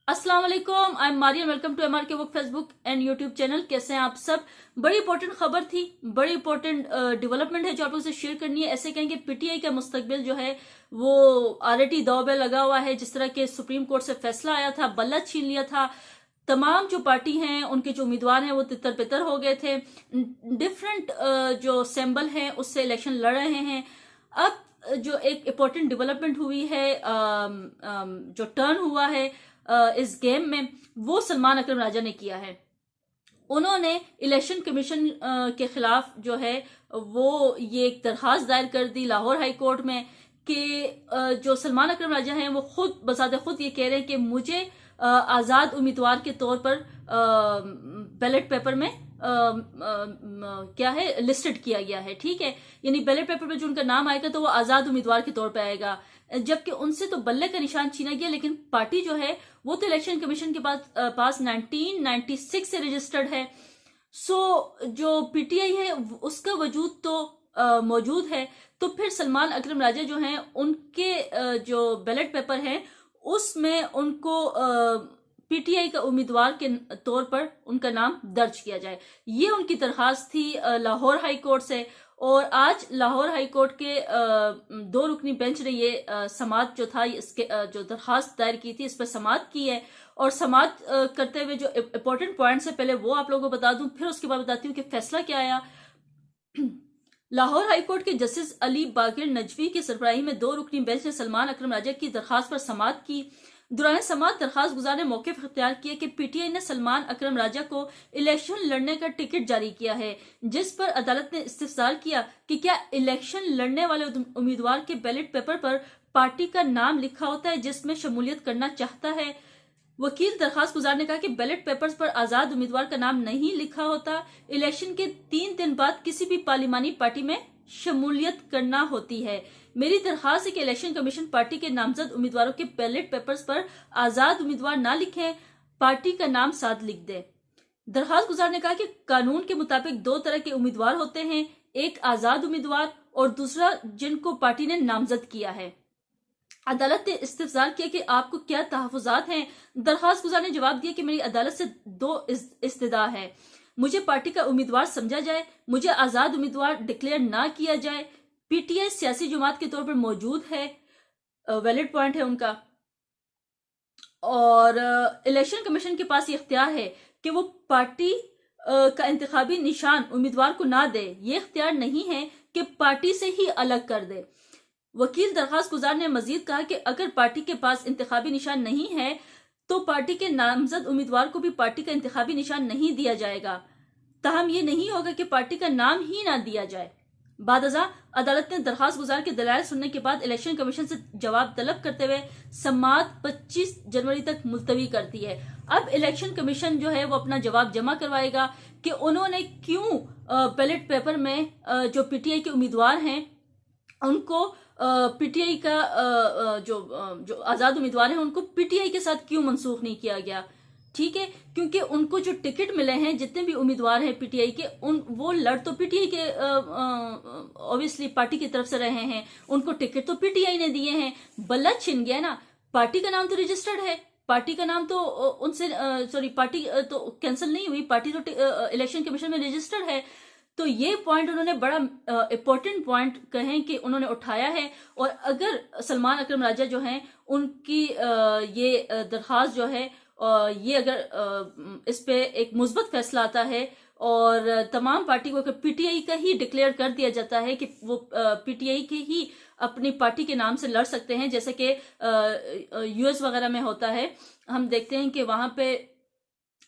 अस्सलाम वालेकुम, I am Mariyam. Welcome to MRK book Facebook and YouTube channel. कैसे हैं आप सब? बड़ी इंपॉर्टेंट खबर थी, बड़ी इंपॉर्टेंट डेवलपमेंट है जो आप लोगों से शेयर करनी है। ऐसे कहेंगे पीटीआई का मुस्तकबिल जो है वो ऑलरेडी दांव पे लगा हुआ है। जिस तरह के सुप्रीम कोर्ट से फैसला आया था, बल्ला छीन लिया था, तमाम जो पार्टी हैं उनके जो उम्मीदवार हैं वो तितर बितर हो गए थे। डिफरेंट जो सिंबल हैं उससे इलेक्शन लड़ रहे हैं। अब जो एक इम्पोर्टेंट डेवलपमेंट हुई है, जो टर्न हुआ है इस गेम में, वो सलमान अकरम राजा ने किया है। उन्होंने इलेक्शन कमीशन के खिलाफ जो है वो ये एक दरखास्त दायर कर दी लाहौर हाई कोर्ट में कि जो सलमान अकरम राजा हैं वो खुद बसाते खुद ये कह रहे हैं कि मुझे आजाद उम्मीदवार के तौर पर बैलेट पेपर में क्या है लिस्टेड किया गया है। ठीक है, यानी बैलेट पेपर में जो उनका नाम आएगा तो वो आजाद उम्मीदवार के तौर पर आएगा, जबकि उनसे तो बल्ले का निशान छीना गया। लेकिन पार्टी जो है वो तो इलेक्शन कमीशन के पास 1996 से रजिस्टर्ड है। सो जो पीटीआई है उसका वजूद तो मौजूद है। तो फिर सलमान अकरम राजा जो हैं उनके जो बैलेट पेपर है उसमें उनको पीटीआई का उम्मीदवार के तौर पर उनका नाम दर्ज किया जाए। ये उनकी दरखास्त थी लाहौर हाई कोर्ट से। और आज लाहौर हाई कोर्ट के दो रुकनी बेंच ने ये समाअत जो था इसके जो दरखास्त दायर की थी इस पर समाअत की है। और समाअत करते हुए जो इम्पोर्टेंट पॉइंट्स है पहले वो आप लोगों को बता दूं, फिर उसके बाद बताती हूँ कि फैसला क्या आया। लाहौर हाई कोर्ट के जस्टिस अली बाकिर नजवी की सरबराही में दो रुकनी बेंच ने सलमान अकरम राजा की दरखास्त पर समाअत की। दौरान समाअत दरखास्त गुजार ने मौके पर इख्तियार किया कि पीटीआई ने सलमान अकरम राजा को इलेक्शन लड़ने का टिकट जारी किया है, जिस पर अदालत ने इस्तिफसार किया कि क्या इलेक्शन लड़ने वाले उम्मीदवार के बैलेट पेपर पर पार्टी का नाम लिखा होता है जिसमें शमूलियत करना चाहता है। वकील दरखास्त गुजार ने कहा कि बैलेट पेपर्स पर आजाद उम्मीदवार का नाम नहीं लिखा होता। इलेक्शन के 3 दिन बाद किसी भी पार्लिमानी पार्टी में शमूलियत करना होती है। मेरी दरखास्त है कि इलेक्शन कमीशन पार्टी के नामजद उम्मीदवारों के बैलेट पेपर्स पर आजाद उम्मीदवार ना लिखें, पार्टी का नाम साथ लिख दे। दरखास्त गुजार ने कहा कि कानून के मुताबिक 2 तरह के उम्मीदवार होते हैं, एक आजाद उम्मीदवार और दूसरा जिनको पार्टी ने नामजद किया है। अदालत ने इस्तिफसार किया कि आपको क्या तहफुजात हैं। दरखास्त गुजार ने जवाब दिया कि मेरी अदालत से 2 इस्तदा है, मुझे पार्टी का उम्मीदवार समझा जाए, मुझे आजाद उम्मीदवार डिक्लेयर ना किया जाए। पीटीआई सियासी जमात के तौर पर मौजूद है, वैलिड पॉइंट है उनका, और इलेक्शन कमीशन के पास ये इख्तियार है कि वो पार्टी का इंतखाबी निशान उम्मीदवार को ना दे। ये इख्तियार नहीं है कि पार्टी से ही अलग कर दे। वकील दरखास्त गुजार ने मजीद कहा कि अगर पार्टी के पास इंतखाबी निशान नहीं है तो पार्टी के नामजद उम्मीदवार को भी पार्टी का इंतखाबी निशान नहीं दिया जाएगा। ताहम ये नहीं होगा कि पार्टी का नाम ही ना दिया जाए। बादअज़ा अदालत ने दरखास्त गुजार के दलाइल सुनने के बाद इलेक्शन कमीशन से जवाब तलब करते हुए समाअत 25 जनवरी तक मुलतवी कर दी है। अब इलेक्शन कमीशन जो है वो अपना जवाब जमा करवाएगा कि उन्होंने क्यों बैलेट पेपर में जो पीटीआई के उम्मीदवार हैं उनको पीटीआई का जो आजाद उम्मीदवार हैं उनको पीटीआई के साथ क्यों मनसूख नहीं किया गया। ठीक है, क्योंकि उनको जो टिकट मिले हैं, जितने भी उम्मीदवार हैं पीटीआई के, वो लड़ तो पीटीआई के ऑब्वियसली पार्टी की तरफ से रहे हैं, उनको टिकट तो पीटीआई ने दिए हैं। बल्ला छिन गया ना, पार्टी का नाम तो रजिस्टर्ड है, पार्टी का नाम तो उनसे सॉरी पार्टी तो कैंसिल नहीं हुई, पार्टी तो इलेक्शन कमीशन में रजिस्टर्ड है। तो ये पॉइंट उन्होंने बड़ा इंपॉर्टेंट पॉइंट कहें कि उन्होंने उठाया है। और अगर सलमान अकरम राजा जो हैं उनकी ये दरखास्त जो है ये अगर इस पे एक मुस्बत फैसला आता है और तमाम पार्टी को अगर पीटीआई का ही डिक्लेयर कर दिया जाता है कि वो पीटीआई के ही अपनी पार्टी के नाम से लड़ सकते हैं, जैसे कि यूएस वगैरह में होता है, हम देखते हैं कि वहां पे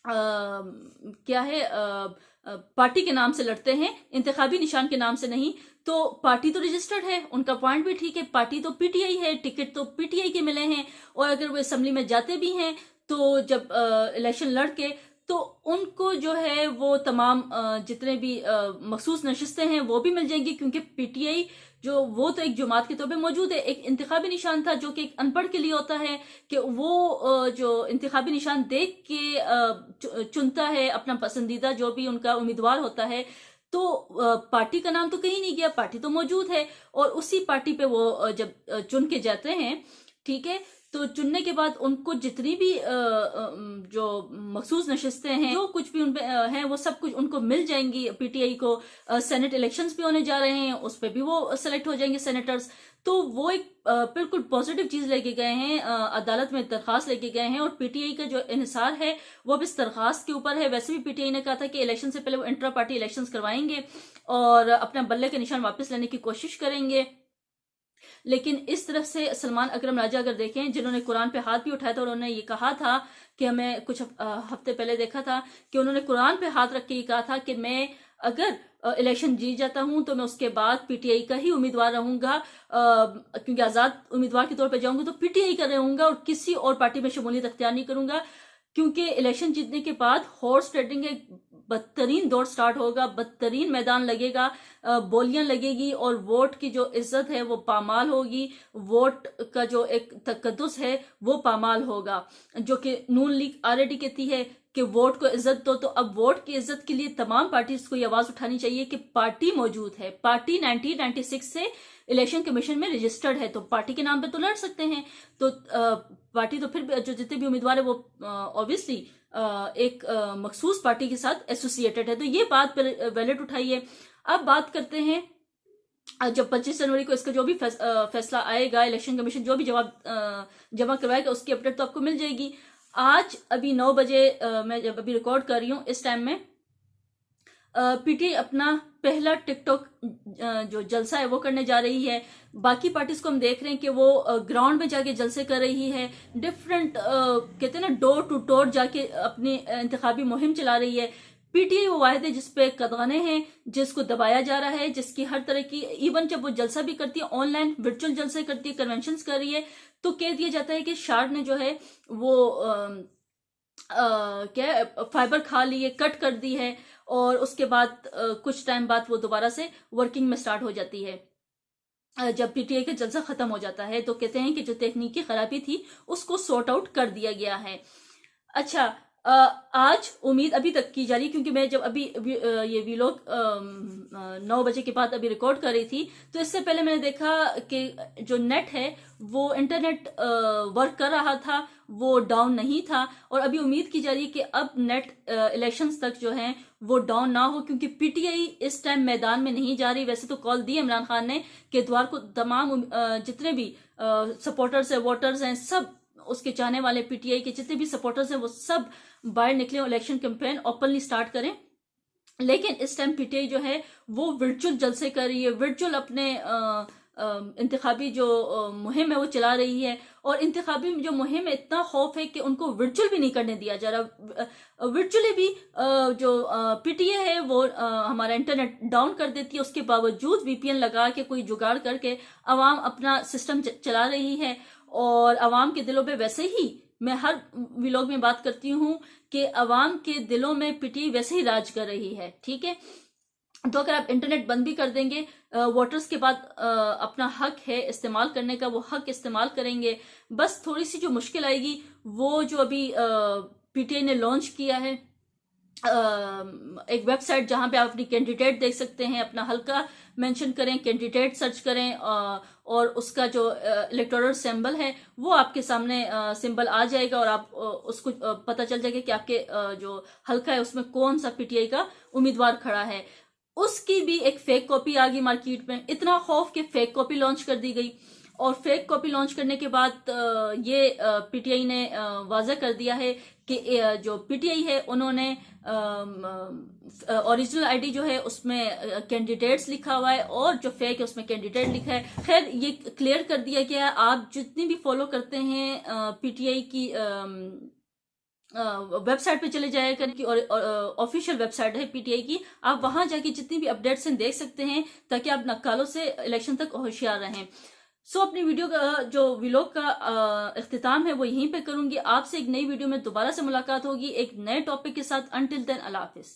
क्या है पार्टी के नाम से लड़ते हैं, इंतखाबी निशान के नाम से नहीं। तो पार्टी तो रजिस्टर्ड है, उनका पॉइंट भी ठीक है, पार्टी तो पीटीआई है, टिकट तो पीटीआई के मिले हैं, और अगर वो असेंबली में जाते भी हैं तो जब इलेक्शन लड़के तो उनको जो है वो तमाम जितने भी मखसूस नशिस्तें हैं वो भी मिल जाएंगी, क्योंकि पीटीआई जो वो तो एक जमात के तौर पे मौजूद है। एक इंतखाबी निशान था जो कि एक अनपढ़ के लिए होता है कि वो जो इंतखाबी निशान देख के चुनता है अपना पसंदीदा जो भी उनका उम्मीदवार होता है। तो पार्टी का नाम तो कहीं नहीं गया, पार्टी तो मौजूद है, और उसी पार्टी पे वो जब चुन के जाते हैं, ठीक है, तो चुनने के बाद उनको जितनी भी जो मखसूस नशिस्तें हैं, जो कुछ भी उनपे हैं, वो सब कुछ उनको मिल जाएंगी। पीटीआई को सेनेट इलेक्शंस भी होने जा रहे हैं, उस पर भी वो सेलेक्ट हो जाएंगे सेनेटर्स। तो वो एक बिल्कुल पॉजिटिव चीज लेके गए हैं, अदालत में दरखास्त लेके गए हैं, और पीटीआई का जो इन्हिसार है वो अब इस दरखास्त के ऊपर है। वैसे भी पीटीआई ने कहा था कि इलेक्शन से पहले वो इंट्रा पार्टी इलेक्शंस करवाएंगे और अपना बल्ले के निशान वापस लेने की कोशिश करेंगे। लेकिन इस तरफ से सलमान अकरम राजा अगर देखें, जिन्होंने कुरान पे हाथ भी उठाया था, उन्होंने ये कहा था कि हमें कुछ हफ्ते पहले देखा था कि उन्होंने कुरान पे हाथ रख के ये कहा था कि मैं अगर इलेक्शन जीत जाता हूं तो मैं उसके बाद पीटीआई का ही उम्मीदवार रहूंगा, क्योंकि आजाद उम्मीदवार के तौर पे जाऊंगा तो पीटीआई का रहूंगा और किसी और पार्टी में शमूलियत अख्तियार नहीं करूंगा, क्योंकि इलेक्शन जीतने के बाद हॉर्स ट्रेडिंग एक बदतरीन दौर स्टार्ट होगा, बदतरीन मैदान लगेगा, बोलियां लगेगी और वोट की जो इज्जत है वो पामाल होगी, वोट का जो एक तकद्दुस है वो पामाल होगा। जो कि नून लीग ऑलरेडी कहती है कि वोट को इज्जत दो, तो अब वोट की इज्जत के लिए तमाम पार्टीज को ये आवाज उठानी चाहिए कि पार्टी मौजूद है, पार्टी 1996 से इलेक्शन कमीशन में रजिस्टर्ड है, तो पार्टी के नाम पे तो लड़ सकते हैं। तो पार्टी तो फिर जो जितने भी उम्मीदवार है वो ऑब्वियसली एक मखसूस पार्टी के साथ एसोसिएटेड है, तो ये बात वैलिड उठाई है। अब बात करते हैं, जब 25 जनवरी को इसका जो भी फैसला आएगा, इलेक्शन कमीशन जो भी जवाब जमा करवाएगा उसकी अपडेट तो आपको मिल जाएगी। आज अभी 9 बजे मैं जब अभी रिकॉर्ड कर रही हूँ, इस टाइम में पीटीआई अपना पहला टिकटॉक जो जलसा है वो करने जा रही है। बाकी पार्टीज को हम देख रहे हैं कि वो ग्राउंड में जाके जलसे कर रही है, डिफरेंट कहते हैं ना डोर टू डोर जाके अपनी इंतखाबी मुहिम चला रही है। पीटीआई वो वाहिद है जिसपे कदगाने हैं, जिसको दबाया जा रहा है, जिसकी हर तरह की, इवन जब वो जलसा भी करती है ऑनलाइन वर्चुअल जलसे करती है, कन्वेंशन कर रही है, तो कह दिया जाता है कि शार्ड ने जो है वो क्या फाइबर खा ली है, कट कर दी है, और उसके बाद कुछ टाइम बाद वो दोबारा से वर्किंग में स्टार्ट हो जाती है। जब पीटीआई का जलसा खत्म हो जाता है तो कहते हैं कि जो तकनीकी खराबी थी उसको सॉर्ट आउट कर दिया गया है। अच्छा, आज उम्मीद अभी तक की जा रही, क्योंकि मैं जब अभी ये वीलॉग 9 बजे के बाद अभी रिकॉर्ड कर रही थी, तो इससे पहले मैंने देखा कि जो नेट है वो इंटरनेट वर्क कर रहा था, वो डाउन नहीं था, और अभी उम्मीद की जा रही है कि अब नेट इलेक्शंस तक जो है वो डाउन ना हो, क्योंकि पीटीआई इस टाइम मैदान में नहीं जा रही। वैसे तो कॉल दी इमरान खान ने कि इतवार को तमाम जितने भी सपोर्टर्स हैं, वोटर्स हैं, सब उसके चाहने वाले पीटीआई के जितने भी सपोर्टर्स हैं वो सब बाहर निकले, इलेक्शन कैंपेन ओपनली स्टार्ट करें। लेकिन इस टाइम पीटीआई जो है वो वर्चुअल जलसे कर रही है, वर्चुअल अपने इंतखाबी जो मुहिम है वो चला रही है, और इंतखाबी जो मुहिम है इतना खौफ है कि उनको वर्चुअल भी नहीं करने दिया जा रहा। वर्चुअली भी जो पीटीआई है वो हमारा इंटरनेट डाउन कर देती है, उसके बावजूद वीपीएन लगा के कोई जुगाड़ करके अवाम अपना सिस्टम चला रही है। और अवाम के दिलों पे वैसे ही, मैं हर व्लॉग में बात करती हूँ कि अवाम के दिलों में पीटीआई वैसे ही राज कर रही है, ठीक है। तो अगर आप इंटरनेट बंद भी कर देंगे, वोटर्स के बाद अपना हक है इस्तेमाल करने का, वो हक इस्तेमाल करेंगे। बस थोड़ी सी जो मुश्किल आएगी वो जो अभी पीटीआई ने लॉन्च किया है, एक वेबसाइट जहां पे आप अपनी कैंडिडेट देख सकते हैं, अपना हल्का मेंशन करें, कैंडिडेट सर्च करें, और उसका जो इलेक्टोरल सिंबल है वो आपके सामने सिंबल आ जाएगा, और आप उसको पता चल जाएगा कि आपके जो हल्का है उसमें कौन सा पीटीआई का उम्मीदवार खड़ा है। उसकी भी एक फेक कॉपी आ गई मार्केट में, इतना खौफ कि फेक कॉपी लॉन्च कर दी गई। और फेक कॉपी लॉन्च करने के बाद ये पीटीआई ने वाज़ह कर दिया है कि जो पीटीआई है उन्होंने ओरिजिनल आईडी जो है उसमें कैंडिडेट्स लिखा हुआ है, और जो फेक है उसमें कैंडिडेट लिखा है। खैर ये क्लियर कर दिया गया है, आप जितनी भी फॉलो करते हैं पीटीआई की वेबसाइट पे चले जाया करें कि ऑफिशियल वेबसाइट है पीटीआई की, आप वहां जाके जितनी भी अपडेट्स हैं देख सकते हैं, ताकि आप नक्कालों से इलेक्शन तक होशियार रहें। सो अपनी वीडियो का जो व्लॉग का इख्तिताम है वो यहीं पे करूंगी। आपसे एक नई वीडियो में दोबारा से मुलाकात होगी एक नए टॉपिक के साथ। अंटिल देन अल्लाह हाफिज।